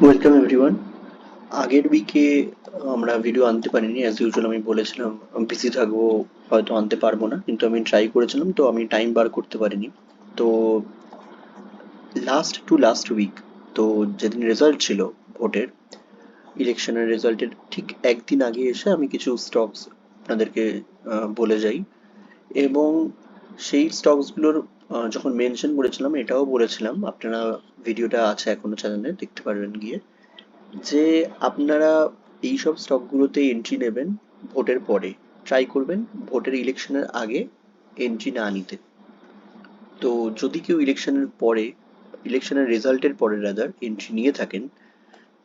Welcome everyone. আগের উইকে আমরা ভিডিও আনতে পারিনি, অ্যাজ ইউজুয়াল আমি বলেছিলাম বিজি থাকবো, হয়তো আনতে পারবো না, কিন্তু আমি ট্রাই করেছিলাম, তো আমি টাইম বার করতে পারিনি। তো লাস্ট উইক, তো যেদিন রেজাল্ট ছিল ভোটের, ইলেকশনের রেজাল্টের ঠিক একদিন আগে এসে আমি কিছু স্টকস আপনাদেরকে বলে যাই। এবং সেই স্টকসগুলোর যখন মেনশন করেছিলাম, এটাও বলেছিলাম, আপনারা ভিডিওটা আছে এখনো চ্যানেলে, দেখতে পারবেন গিয়ে, যে আপনারা এইসব স্টকগুলোতে এন্ট্রি নেবেন ভোটের পরে। ট্রাই করবেন ভোটের ইলেকশনের আগে এন্ট্রি না নিতে। তো যদি কেউ ইলেকশনের রেজাল্টের পরে রাদার এন্ট্রি নিয়ে থাকেন,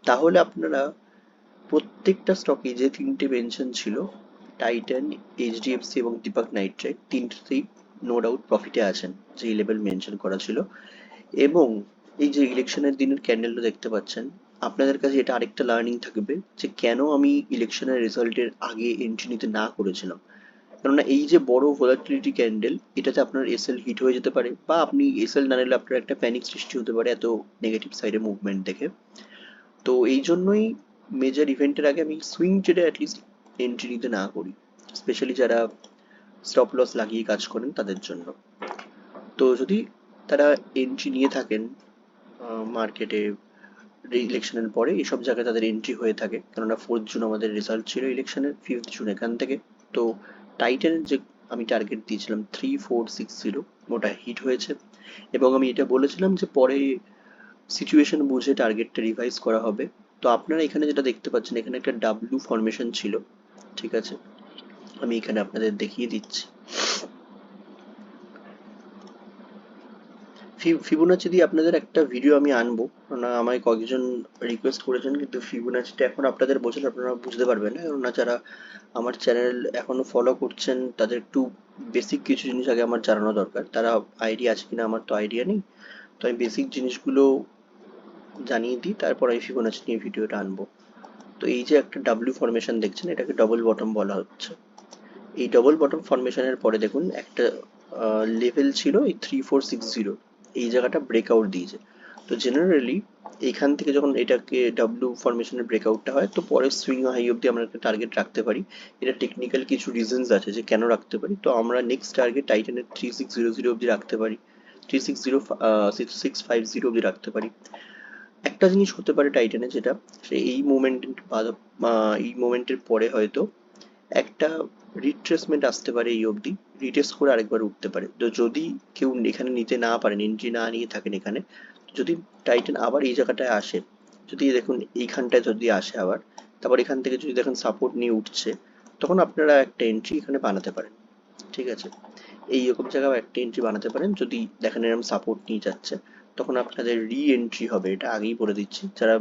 তাহলে আপনারা প্রত্যেকটা স্টকে যে তিনটে মেনশন ছিল, টাইটান, এইচডিএফসি এবং দীপক নাইট্রেট, তিনটেতেই নো ডাউট প্রফিটে আছেন, যে লেভেল মেনশন করা ছিল। এবং এই যে ইলেকশনের দিনের ক্যান্ডেলটা দেখতে পাচ্ছেন, আপনাদের কাছে এটা আরেকটা লার্নিং থাকবে যে কেন আমি ইলেকশনের রেজাল্টের আগে এন্ট্রি নিতে না করেছিলাম। কেননা এই যে বড় ভোলাটিলিটি ক্যান্ডেল, এটাতে আপনার এসএল হিট হয়ে যেতে পারে, বা আপনি এসএল না নিলে আপনার একটা প্যানিক সৃষ্টি হতে পারে এত নেগেটিভ সাইডে মুভমেন্ট দেখে। তো এই জন্যই মেজর ইভেন্টের আগে আমি সুইং ট্রেডে অ্যাটলিস্ট এন্ট্রি নিতে না করি, স্পেশালি যারা স্টপ লস লাগিয়ে কাজ করেন তাদের জন্য। তো যদি তারা এন্ট্রি নিয়ে থাকেন মার্কেটে ইলেকশনের পরে, এইসব জায়গায় তাদের এন্ট্রি হয়ে থাকে, কেননা 4th জুন আমাদের রেজাল্ট ছিল ইলেকশনের, 5th জুন এখান থেকে। তো টাইটানের যে আমি টার্গেট দিয়েছিলাম 3460, ওটা হিট হয়েছে। এবং আমি এটা বলেছিলাম যে পরে সিচুয়েশন বুঝে টার্গেটটা রিভাইজ করা হবে। তো আপনারা এখানে যেটা দেখতে পাচ্ছেন, এখানে একটা ডাব্লিউ ফরমেশন ছিল, ঠিক আছে, আমি এখানে আপনাদের দেখিয়ে দিচ্ছি। ফিবোনাচি দিয়ে আপনাদের একটা ভিডিও আমি আনবো, কেননা আমায় কয়েকজন রিকোয়েস্ট করেছেন, কিন্তু ফিবোনাচিটা এখন আপনাদের বোঝালে আপনারা বুঝতে পারবেন না, কেননা যারা আমার চ্যানেল এখনো ফলো করছেন তাদের একটু বেসিক কিছু জিনিস আগে আমার জানানো দরকার। তারা আইডিয়া আছে কিনা আমার তো আইডিয়া নেই, তো আমি বেসিক জিনিসগুলো জানিয়ে দিই, তারপর আমি ফিবোনাচি নিয়ে ভিডিওটা আনবো। তো এই যে একটা ডাব্লিউ ফরমেশন দেখছেন, এটাকে ডবল বটম বলা হচ্ছে। এই ডবল বটম ফরমেশনের পরে দেখুন একটা লেভেল ছিল এই 3460, এই জায়গাটা ব্রেকআউট দিয়েছে। তো জেনারেলি এইখান থেকে যখন এটাকে ডাব্লিউ ফরমেশনের ব্রেকআউটটা হয়, তো পরে সুইং হাই অব্দি আমরা একটা টার্গেট রাখতে পারি। এটা টেকনিক্যাল কিছু রিজনস আছে যে কেন রাখতে পারি। তো আমরা নেক্সট টার্গেট টাইটানের 3600 অব্দি রাখতে পারি, 3650 অব্দি রাখতে পারি। একটা জিনিস হতে পারে টাইটানে, যেটা সে এই মোমেন্টের পরে হয়তো একটা রিট্রেসমেন্ট আসতে পারে, এই অবধি রিটেস্ট করে আরেকবার উঠতে পারে। তো যদি কেউ এখানে নিতে না পারেন, এন্ট্রি না নিয়ে থাকেন এখানে, যদি টাইটান আবার এই জায়গাটায় আসে, যদি দেখুন এইখানটায় যদি আসে আবার, তারপর এখান থেকে যদি দেখেন সাপোর্ট নিয়ে উঠছে, তখন আপনারা একটা এন্ট্রি এখানে বানাতে পারেন, ঠিক আছে। এইরকম জায়গায় একটা এন্ট্রি বানাতে পারেন যদি দেখেন এরকম সাপোর্ট নিয়ে যাচ্ছে, তখন আপনাদের রি এন্ট্রি হবে, এটা আগেই বলে দিচ্ছি। যারা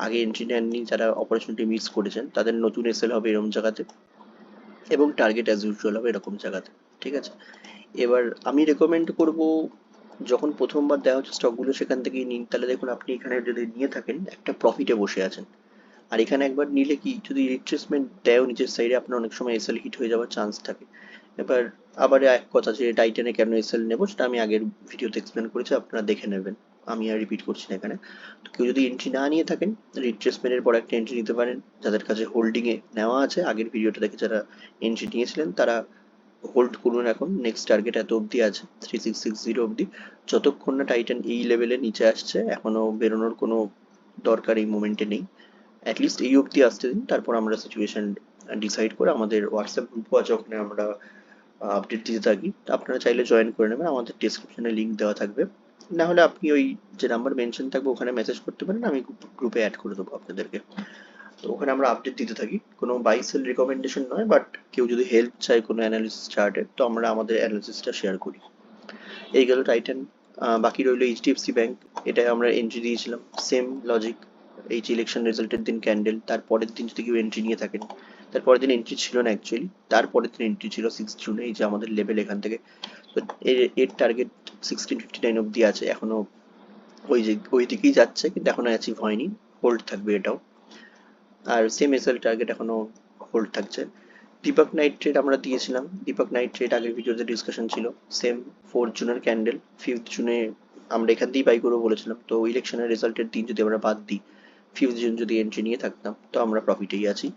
আগে এন্ট্রি নেননি, যারা অপরচুনিটি মিস করেছেন, তাদের নতুন এসএল হবে এরকম জায়গাতে, এবং টার্গেট অ্যাজ ইউজুয়াল হবে এরকম জায়গাতে, ঠিক আছে। এবার আমি রেকমেন্ড করব, যখন প্রথমবার দেওয়া হচ্ছে স্টকগুলো সেখান থেকেই নিন। তাহলে দেখুন আপনি এখানে যদি নিয়ে থাকেন একটা প্রফিটে বসে আছেন। আর এখানে একবার নিলে কি, যদি রিট্রেসমেন্ট দেয় নিচের সাইডে, আপনার অনেক সময় এসএল হিট হয়ে যাওয়ার চান্স থাকে। এবার আবার এক কথা, যে টাইটানে কেন এসএল নেবো সেটা আমি আগের ভিডিওতে এক্সপ্লেন করেছি, আপনারা দেখে নেবেন, আমি আর রিপিট করছি না এখানে। তো কেউ যদি এন্ট্রি না নিয়ে থাকেন, রিট্রেসমেন্টের পর একটা এন্ট্রি নিতে পারেন। যাদের কাছে হোল্ডিং এ নেওয়া আছে, আগের ভিডিওটা দেখে যারা এন্ট্রি নিয়েছিলেন, তারা হোল্ড করুন। এখন নেক্সট টার্গেট এত অবধি আছে, 3660 অবধি। যতক্ষণ না টাইটান এই লেভেলে নিচে আসছে, এখনো বেরোনোর কোনো দরকার এই মোমেন্টে নেই। অ্যাটলিস্ট এই অবধি আসতে দিন, তারপর আমরা সিচুয়েশন ডিসাইড করে, আমাদের হোয়াটসঅ্যাপ গ্রুপও আছে, ওখানে আমরা আপডেট দিতে থাকি। তো আপনারা চাইলে জয়েন করে নেবেন, আমাদের ডিসক্রিপশনে লিঙ্ক দেওয়া থাকবে। না হলে আপনি ওই যে নাম্বার মেনশন থাকবে ওখানে মেসেজ করতে পারেন, আমি গ্রুপে অ্যাড করে দেবো আপনাদেরকে। তো ওখানে আমরা আপডেট দিতে থাকি, কোনো বাই সেল রিকমেন্ডেশন নয়, বাট কেউ যদি হেল্প চায় কোনো অ্যানালিসিস চার্টের, তো আমরা আমাদের অ্যানালিসিসটা শেয়ার করি। এই গেল টাইটান। বাকি রইল এইচডিএফসি ব্যাংক, এটাই আমরা এন্ট্রি দিয়েছিলাম, সেম লজিক। এই যে ইলেকশন রেজাল্টের দিন ক্যান্ডেল, তারপরের দিন যদি কেউ এন্ট্রি নিয়ে থাকেন, তারপরের দিন এন্ট্রি ছিল না অ্যাকচুয়ালি, তারপরের দিন এন্ট্রি ছিল 6 জুনে। এই যে আমাদের লেভেল এখান থেকে, তো এর টার্গেট 1659 অব্দি আছে এখনো, ওই দিকেই যাচ্ছে, কিন্তু এখনো অ্যাচিভ হয়নি, হোল্ড থাকবে এটাও। আর সেম এসএল টার্গেট এখনো হোল্ড থাকছে। দীপক নাইট্রেট আমরা দিয়েছিলাম, দীপক নাইট্রেট আগের ভিডিওতে ডিসকাশন ছিল, সেম 4th জুনের ক্যান্ডেল, 5th জুনে আমরা এখান থেকেই বাই করবো বলেছিলাম। তো ইলেকশনের রেজাল্টের দিন যদি আমরা বাদ দিই, ফিউজিয়ন যদি এন্ট্রি নিয়ে থাকতাম তো আমরা প্রফিটেই আছি।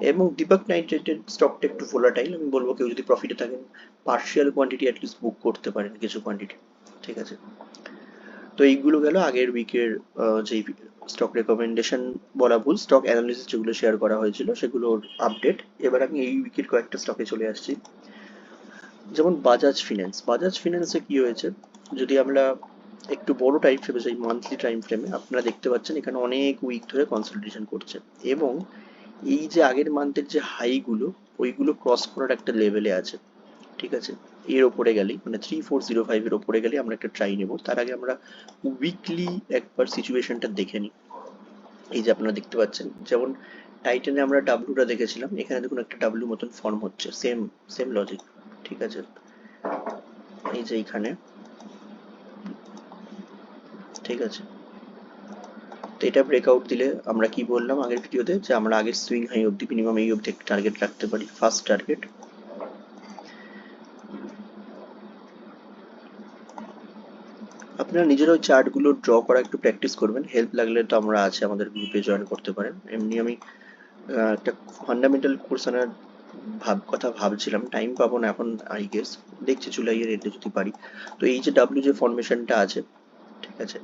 এবং দীপক নাইট্রেটের স্টকটা একটু ভোলাটাইল, আমি বলবো কেউ যদি প্রফিটে থাকেন পার্শিয়াল কোয়ান্টিটি অ্যাটলিস্ট বুক করতে পারেন, কিছু কোয়ান্টিটি। ঠিক আছে, তো এইগুলো গেল আগের উইকের যেই স্টক রেকমেন্ডেশন বলা ভুল, স্টক অ্যানালিসিস যেগুলো শেয়ার করা হয়েছিল সেগুলোর আপডেট। এবার আমি এই উইকের কয়েকটা স্টকে চলে আসছি। যেমন বাজাজ ফিন্যান্স, বাজাজ ফিন্যান্সে কি হয়েছে, যদি আমরা একটু বড় টাইম ফ্রেমে যাই, মান্থলি টাইম ফ্রেমে আপনারা দেখতে পাচ্ছেন এখানে অনেক উইক ধরে কনসলিডেশন করছে, এবং এই যে আগের মান্থের যে হাইগুলো ওইগুলো ক্রস করার একটা লেভেলে আছে। ঠিক আছে, এর ওপরে গেলেই মানে 3405 এর ওপরে গেলে আমরা একটা ট্রাই নেব। তার আগে আমরা উইকলি একবার সিচুয়েশনটা দেখে নিই। এই যে আপনারা দেখতে পাচ্ছেন, যেমন টাইটানে আমরা ডাব্লুটা দেখেছিলাম, এখানে দেখুন একটা ডাব্লু মতন ফর্ম হচ্ছে, সেম সেম লজিক। ঠিক আছে, এই যে এইখানে, ঠিক আছে, তো এটা ব্রেকআউট দিলে আমরা কি বললাম আগের ভিডিওতে, যে আমরা আগের সুইং হাই অবধি মিনিমাম এই অবধি একটা টার্গেট রাখতে পারি, ফার্স্ট টার্গেট। আপনারা নিজেরাও চার্টগুলো ড্র করা একটু প্র্যাকটিস করবেন, হেল্প লাগলে তো আমরা আছি, আমাদের গ্রুপে জয়েন করতে পারেন। এমনি আমি একটা ফান্ডামেন্টাল কোর্স আনার কথা ভাবছিলাম, টাইম পাবো না এখন আই গেস, দেখছি জুলাইয়ের এন্ডে যদি পারি। তো এই যে ডাব্লিউ যে ফরমেশনটা আছে, ঠিক আছে,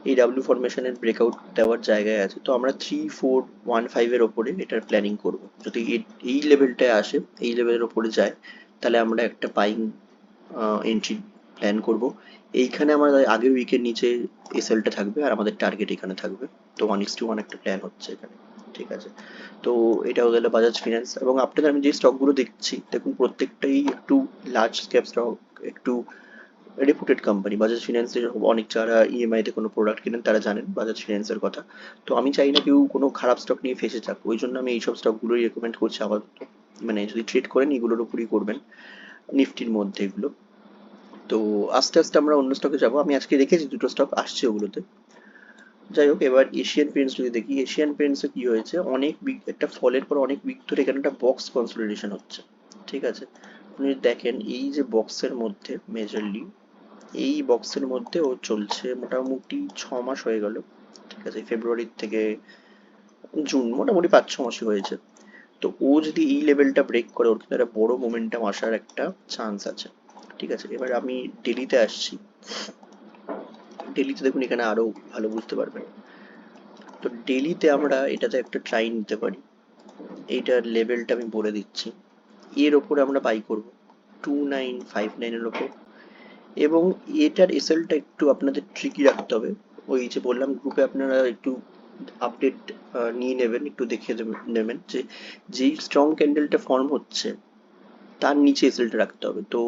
এই ডাব্লিউ ফরমেশনের ব্রেকআউট দেওয়ার জায়গায় আছে, তো আমরা 3415 এর ওপরে এটার প্ল্যানিং করব। যদি এই লেভেলটায় আসে, এই লেভেলের ওপরে যায়, তাহলে আমরা একটা বাইং এন্ট্রি প্ল্যান করব। এইখানে আমাদের আগের উইকের নিচে এসএলটা থাকবে আর আমাদের টার্গেট এখানে থাকবে। তো 1:1 একটা প্ল্যান হচ্ছে এখানে। ঠিক আছে, তো এটাও গেল বাজাজ ফিন্যান্স। এবং আপনাদের আমি যে স্টকগুলো দেখছি, দেখুন প্রত্যেকটাই একটু লার্জ ক্যাপ স্টক, একটু রেপুটেড কোম্পানি। বাজাজ ফিন্যান্সের অনেক, যারা ইএমআই তে কোনো প্রোডাক্ট কেনেন তারা জানেন বাজাজ ফিন্যান্সের কথা। তো আমি চাই না কেউ কোনো খারাপ স্টক নিয়ে ফেসে যাক, ওই জন্য আমি এইসব স্টকগুলোই রেকমেন্ড করছি আপাতত। মানে যদি ট্রেড করেন এগুলোর উপরই করবেন, নিফটির মধ্যে এগুলো। তো আস্তে আস্তে আমরা অন্য স্টকে যাবো, আমি আজকে রেখেছি দুটো স্টক আসছে ওগুলোতে। যাই হোক, এবার এশিয়ান পেইন্টস যদি দেখি, এশিয়ান পেইন্টসে কি হয়েছে, অনেক উইক একটা ফলের পর অনেক উইক ধরে এখানে একটা বক্স কনসলিডেশন হচ্ছে। ঠিক আছে, আপনি যদি দেখেন এই যে বক্সের মধ্যে মেজরলি, এই বক্সের মধ্যে ও চলছে মোটামুটি 6 মাস হয়ে গেল। ঠিক আছে, ফেব্রুয়ারি থেকে জুন, মোটামুটি 5-6 মাসই হয়েছে। তো ও যদি এই লেভেলটা ব্রেক করে, ওর কিন্তু একটা বড় মোমেন্টাম আসার একটা চান্স আছে। ঠিক আছে, এবার আমি ডেলিতে আসছি। ডেলিতে দেখুন এখানে আরো ভালো বুঝতে পারবেন। তো ডেলিতে আমরা এটাতে একটা ট্রাই নিতে পারি, এইটার লেভেলটা আমি বলে দিচ্ছি। এর ওপরে আমরা বাই করব 2959 এর ওপর। এবং এটার এসএলটা একটু আপনাদের ট্রিকি রাখতে হবে। ওই যে বললাম গ্রুপে আপনারা একটু আপডেট নিয়ে নেবেন, একটু দেখে নেবেন যে যেই স্ট্রং ক্যান্ডেলটা ফর্ম হচ্ছে তার নিচে এসএলটা রাখতে হবে। তো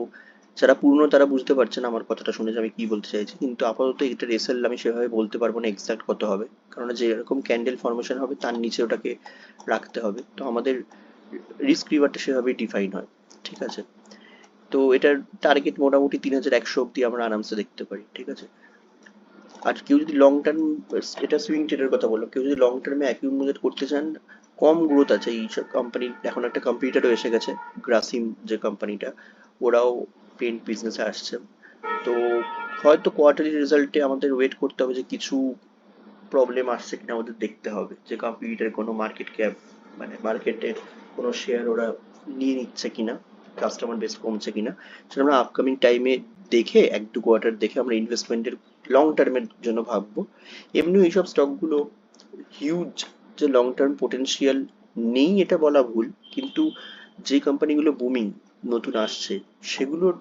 যারা পুরনো তারা বুঝতে পারছেন আমার কথাটা শুনে যে আমি কি বলতে চাইছি, কিন্তু আপাতত এটার এসএল আমি সেভাবে বলতে পারবো না এক্সাক্ট কত হবে, কারণ যে এরকম ক্যান্ডেল ফর্মেশন হবে তার নিচে ওটাকে রাখতে হবে। তো আমাদের রিস্ক রিওয়ার্ডটা সেভাবেই ডিফাইন হয়। ঠিক আছে, তো এটার টার্গেট মোটামুটি 3100 অব্দি আমরা আরামসে দেখতে পারি। ঠিক আছে, আর কেউ যদি লং টার্ম, এটা সুইং ট্রেডের কথা বললাম, কেউ যদি লং টার্মে অ্যাকিউমুলেট করতে চান, কম গ্রোথ আছে এই সব কোম্পানির। এখন একটা কম্পিটিটরও এসে গেছে, গ্রাসিম যে কোম্পানিটা, ওরাও পেন্ট বিজনেসে আসছে। তো হয়তো কোয়ার্টারলি রেজাল্টে আমাদের ওয়েট করতে হবে, যে কিছু প্রবলেম আসছে কিনা আমাদের দেখতে হবে, যে কম্পিটিটর কোনো মার্কেট ক্যাপ, মানে মার্কেটের কোনো শেয়ার ওরা নিয়ে নিচ্ছে কিনা, কাস্টমার বেস কমছে কিনা, সেটা আমরা আপকামিং টাইমে দেখে, 1-2 কোয়ার্টার দেখে আমরা ইনভেস্টমেন্টের লং টার্মের জন্য ভাববো। এমনি এইসব স্টকগুলো হিউজ যে লং টার্ম পোটেনশিয়াল নেই এটা বলা ভুল, কিন্তু যে কোম্পানিগুলো বুমিং নতুন আসছে সেগুলোর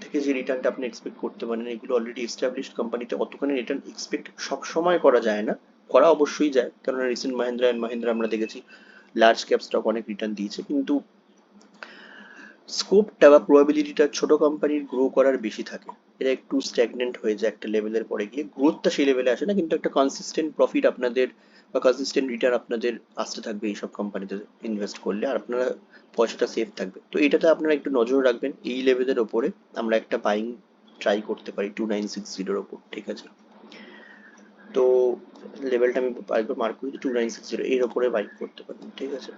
থেকে যে রিটার্নটা আপনি এক্সপেক্ট করতে পারেন, এগুলো অলরেডি এস্টাবলিশড কোম্পানিতে অতখানি রিটার্ন এক্সপেক্ট সব সময় করা যায় না। করা অবশ্যই যায়, কারণ রিসেন্ট মাহিন্দ্রা অ্যান্ড মাহিন্দ্রা আমরা দেখেছি লার্জ ক্যাপ স্টক অনেক রিটার্ন দিয়েছে, কিন্তু স্কোপটা বা প্রবাবিলিটিটা ছোট কোম্পানির গ্রো করার বেশি থাকে। এরা একটু স্ট্যাগনেন্ট হয়ে যায় একটা লেভেলের পরে গিয়ে, গ্রোথটা সেই লেভেলে আসে না, কিন্তু একটা কনসিস্টেন্ট প্রফিট আপনাদের বা কনসিস্টেন্ট রিটার্ন আপনাদের আসতে থাকবে এইসব কোম্পানিতে ইনভেস্ট করলে, আর আপনারা পয়সাটা সেফ থাকবে। তো এইটাতে আপনারা একটু নজর রাখবেন, এই লেভেলের ওপরে আমরা একটা বাইং ট্রাই করতে পারি 2960 ওপর। ঠিক আছে, তো লেভেলটা আমি আরেকবার মার্ক করি, 2960 এর ওপরে বাই করতে পারেন। ঠিক আছে,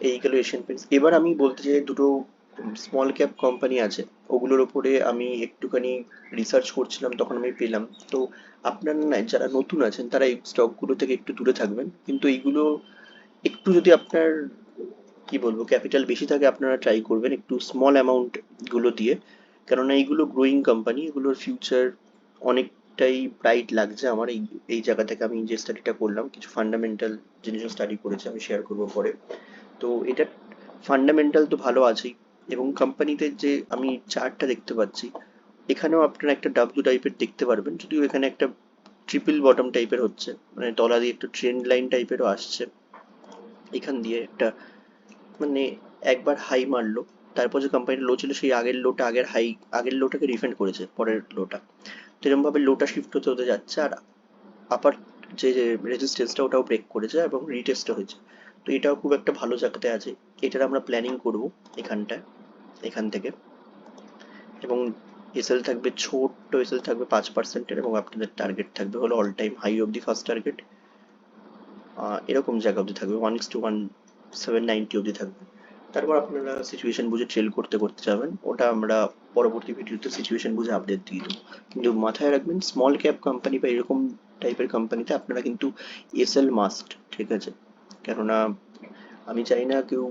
এই গেল এশিয়ান পেইন্টস। এবার আমি বলতে চাই দুটো স্মল ক্যাপ কোম্পানি আছে, ওগুলোর ওপরে আমি একটুখানি রিসার্চ করছিলাম, তখন আমি পেলাম। তো আপনারা না, যারা নতুন আছেন তারা এই স্টকগুলো থেকে একটু দূরে থাকবেন, কিন্তু এইগুলো একটু যদি আপনার কি বলবো ক্যাপিটাল বেশি থাকে, আপনারা ট্রাই করবেন একটু স্মল অ্যামাউন্ট গুলো দিয়ে। কেননা এইগুলো গ্রোয়িং কোম্পানি, এগুলোর ফিউচার অনেকটাই ব্রাইট লাগছে আমার। এই এই জায়গা থেকে আমি যে স্টাডিটা করলাম, কিছু ফান্ডামেন্টাল জিনিসও স্টাডি করেছি, আমি শেয়ার করবো পরে। তো এটা ফান্ডামেন্টাল তো ভালো আছেই, এবং কোম্পানিতে যে আমি চার্টটা দেখতে পাচ্ছি, এখানেও আপনারা একটা ডাব্লিউ টাইপের দেখতে পারবেন, যদিও এখানে একটা ট্রিপল বটম টাইপের হচ্ছে, মানে তলা দিয়ে একটা ট্রেন্ড লাইন টাইপেরও আসছে। এখান দিয়ে একটা মানে একবার হাই মারলো, তারপর যে কোম্পানিটা লো ছিল সেই আগের লোটা, আগের লোটাকে রিফেন্ড করেছে পরের লোটা। তো এরকম ভাবে লোটা শিফট হতে হতে যাচ্ছে, আর আপার যে রেজিস্ট্যান্সটা ওটাও ব্রেক করেছে এবং রিটেস্টও হয়েছে। তো এটাও খুব একটা ভালো জায়গাতে আছে। এটার আমরা প্ল্যানিং করব এখানটায়, এখান থেকে। এবং এসএল থাকবে, ছোট্ট এসএল থাকবে 5%-এর, এবং আপনাদের টার্গেট থাকবে হলো all time high of the first target. এরকম জায়গা অবধি থাকবে, 1:1790 অবধি থাকবে। তারপর আপনারা সিচুয়েশন বুঝে ট্রেল করতে করতে যাবেন, ওটা আমরা পরবর্তী ভিডিওতে সিচুয়েশন বুঝে আপডেট দিয়ে দেবো। কিন্তু মাথায় রাখবেন, স্মল ক্যাপ কোম্পানি বা এরকম টাইপের কোম্পানিতে আপনারা কিন্তু এসএল মাস্ট, ঠিক আছে? কেননা আমি চাই না কেউ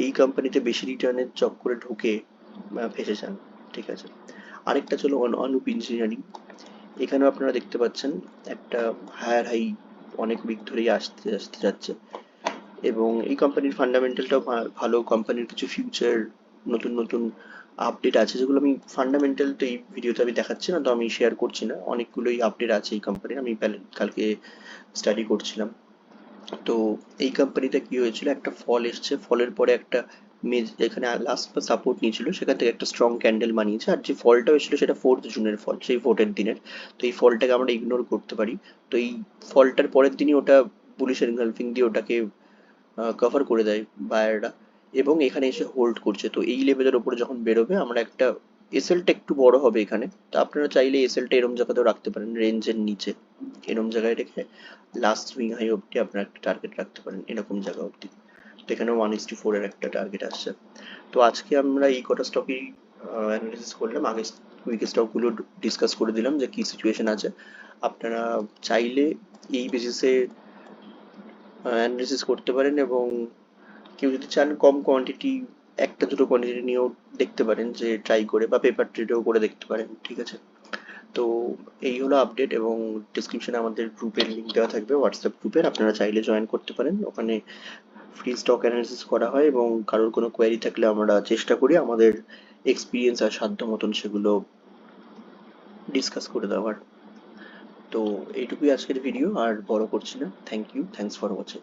এই কোম্পানিতে বেশি রিটার্নের চক্করে ঢুকে ফেঁসে যান, ঠিক আছে? আরেকটা চলো অনুপ ইঞ্জিনিয়ারিং। এখানেও আপনারা দেখতে পাচ্ছেন একটা হায়ার হাই অনেক উইক ধরেই আসতে আসতে যাচ্ছে, এবং এই কোম্পানির ফান্ডামেন্টালটাও ভালো। কোম্পানির কিছু ফিউচার নতুন নতুন আপডেট আছে, যেগুলো আমি ফান্ডামেন্টাল তো এই ভিডিওতে আমি দেখাচ্ছি না, তো আমি শেয়ার করছি না। অনেকগুলোই আপডেট আছে এই কোম্পানির, আমি কালকে স্টাডি করছিলাম। তো এই কোম্পানিতে কি হয়েছিল, একটা ফল এসছে, ফলের পরে একটা এখানে লাস্ট সাপোর্ট নিয়েছিল, সেখান থেকে একটা স্ট্রং ক্যান্ডেল বানিয়েছে। আর যে ফলটা হয়েছিল সেটা 4th জুনের ফল, সেই ভোটের দিনের। তো এই ফলটাকে আমরা ইগনোর করতে পারি। তো এই ফলটার পরের দিনই ওটা বুলিশ এনগালফিং দিয়ে ওটাকে কভার করে দেয় বায়াররা, এবং এখানে এসে হোল্ড করছে। তো এই লেভেলের ওপরে যখন বেরোবে, আমরা একটা এসএলটা একটু বড় হবে এখানে, তো আপনারা চাইলে এসএলটা এরম জায়গাতেও রাখতে পারেন, রেঞ্জের নিচে এরম জায়গায় রেখে লাস্ট সুইং হাই অবধি আপনারা একটা টার্গেট রাখতে পারেন, এরকম জায়গা অবধি। তো এখানে 1:4 এর একটা টার্গেট আসছে। তো আজকে আমরা এই কটা স্টকই অ্যানালিসিস করলাম, আগে উইকের স্টকগুলো ডিসকাস করে দিলাম যে কি সিচুয়েশন আছে। আপনারা চাইলে এই বেসিসে অ্যানালিসিস করতে পারেন, এবং কেউ যদি চান কম কোয়ান্টিটি, একটা দুটো কোয়ান্টিটি নিয়েও দেখতে পারেন, যে ট্রাই করে, বা পেপার ট্রেডেও করে দেখতে পারেন, ঠিক আছে? তো এই হলো আপডেট, এবং ডিসক্রিপশনে আমাদের গ্রুপের লিঙ্ক দেওয়া থাকবে, হোয়াটসঅ্যাপ গ্রুপের, আপনারা চাইলে জয়েন করতে পারেন। ওখানে ফ্রি স্টক অ্যানালিসিস করা হয়, এবং কারোর কোনো কোয়ারি থাকলে আমরা চেষ্টা করি আমাদের এক্সপিরিয়েন্স আর সাধ্য মতন সেগুলো ডিসকাস করে দেওয়ার। তো এইটুকুই আজকের ভিডিও, আর বড় করছি না। Thank you, thanks for watching.